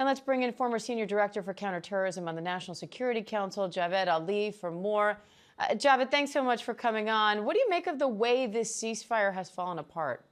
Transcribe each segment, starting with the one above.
let's bring in former Senior Director for Counterterrorism on the National Security Council, Javed Ali, for more. Javed, thanks so much for coming on. What do you make of the way this ceasefire has fallen apart?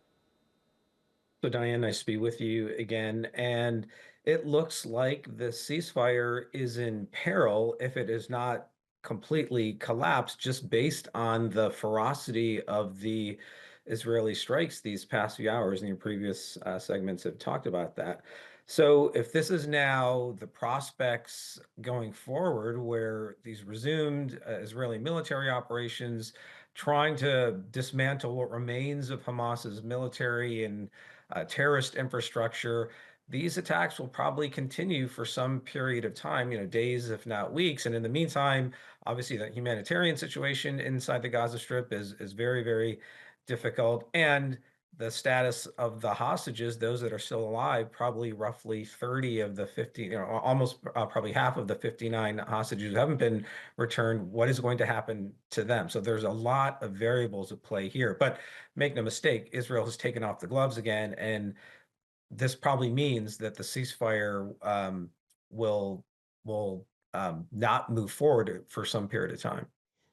So Diane, nice to be with you again. And it looks like the ceasefire is in peril if it is not completely collapsed, just based on the ferocity of the Israeli strikes these past few hours. And your previous segments have talked about that. So if this is now the prospects going forward, where these resumed Israeli military operations, trying to dismantle what remains of Hamas's military and terrorist infrastructure, these attacks will probably continue for some period of time, days, if not weeks. And in the meantime, obviously, the humanitarian situation inside the Gaza Strip is very, very difficult. And the status of the hostages, those that are still alive, probably roughly 30 of the 50, almost probably half of the 59 hostages who haven't been returned. What is going to happen to them? So there's a lot of variables at play here. But make no mistake, Israel has taken off the gloves again, and this probably means that the ceasefire will not move forward for some period of time.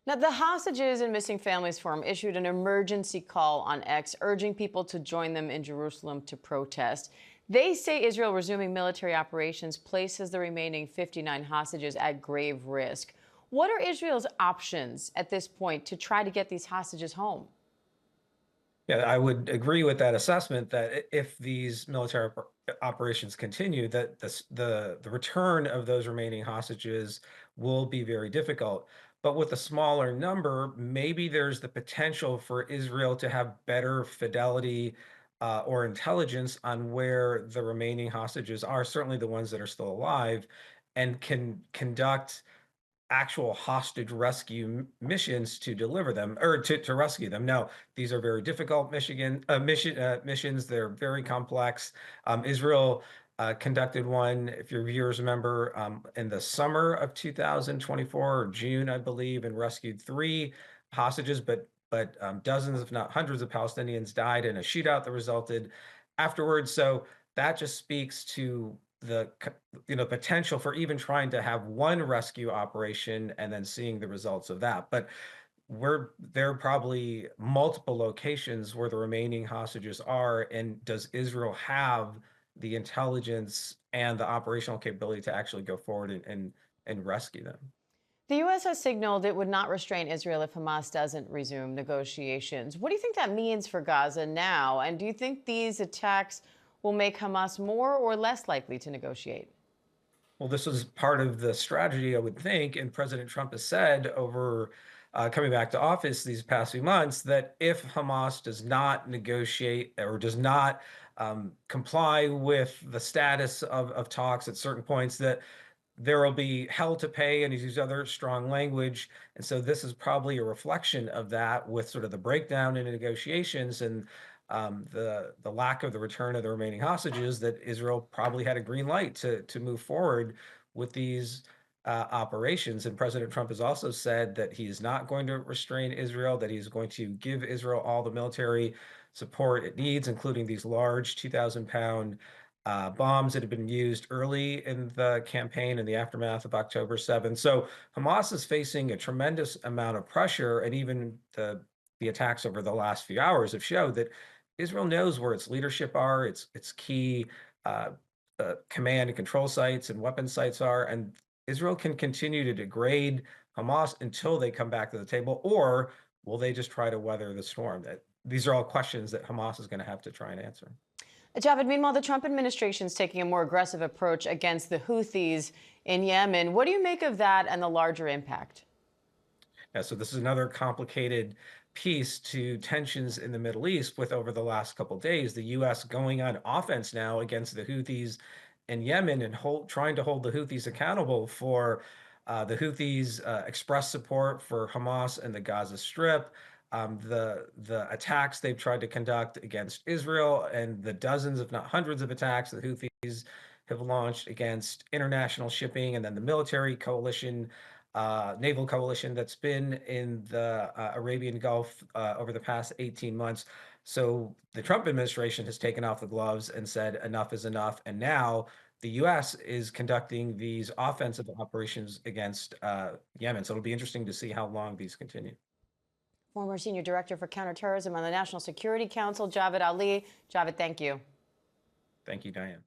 Now, the Hostages and Missing Families Forum issued an emergency call on X, urging people to join them in Jerusalem to protest. They say Israel resuming military operations places the remaining 59 hostages at grave risk. What are Israel's options at this point to try to get these hostages home? Yeah, I would agree with that assessment that if these military operations continue, that the return of those remaining hostages will be very difficult. But with a smaller number, maybe there's the potential for Israel to have better fidelity or intelligence on where the remaining hostages are, certainly the ones that are still alive, and can conduct actual hostage rescue missions to deliver them or to rescue them. No, these are very difficult missions. They're very complex. Israel conducted one, if your viewers remember, in the summer of 2024, or June, I believe, and rescued 3 hostages, but dozens, if not hundreds, of Palestinians died in a shootout that resulted afterwards. So that just speaks to the potential for even trying to have one rescue operation and then seeing the results of that. But there are probably multiple locations where the remaining hostages are, and does Israel have the intelligence and the operational capability to actually go forward and rescue them? The U.S. has signaled it would not restrain Israel if Hamas doesn't resume negotiations. What do you think that means for Gaza now? And do you think these attacks will make Hamas more or less likely to negotiate? Well, this was part of the strategy, I would think, and President Trump has said over coming back to office these past few months that if Hamas does not negotiate or does not comply with the status of talks at certain points, that there will be hell to pay, and he's used other strong language. And so this is probably a reflection of that, with sort of the breakdown in the negotiations and the lack of the return of the remaining hostages, that Israel probably had a green light to move forward with these operations. And President Trump has also said that he is not going to restrain Israel, that he's going to give Israel all the military support it needs, including these large 2,000-pound bombs that have been used early in the campaign in the aftermath of October 7th. So Hamas is facing a tremendous amount of pressure, and even the attacks over the last few hours have showed that Israel knows where its leadership are, its key uh, command and control sites and weapon sites are, and Israel can continue to degrade Hamas until they come back to the table, or will they just try to weather the storm? These are all questions that Hamas is going to have to try and answer. Javed, meanwhile, the Trump administration is taking a more aggressive approach against the Houthis in Yemen. What do you make of that and the larger impact? Yeah, so this is another complicated piece to tensions in the Middle East, with over the last couple of days, the U.S. going on offense now against the Houthis in Yemen and trying to hold the Houthis accountable for the Houthis express support for Hamas and the Gaza Strip, the attacks they've tried to conduct against Israel, and the dozens, if not hundreds, of attacks the Houthis have launched against international shipping, and then the military coalition, naval coalition that's been in the Arabian Gulf over the past 18 months. So the Trump administration has taken off the gloves and said enough is enough. And now the U.S. is conducting these offensive operations against Yemen. So it'll be interesting to see how long these continue. Former Senior Director for Counterterrorism on the National Security Council, Javed Ali. Javed, thank you. Thank you, Diane.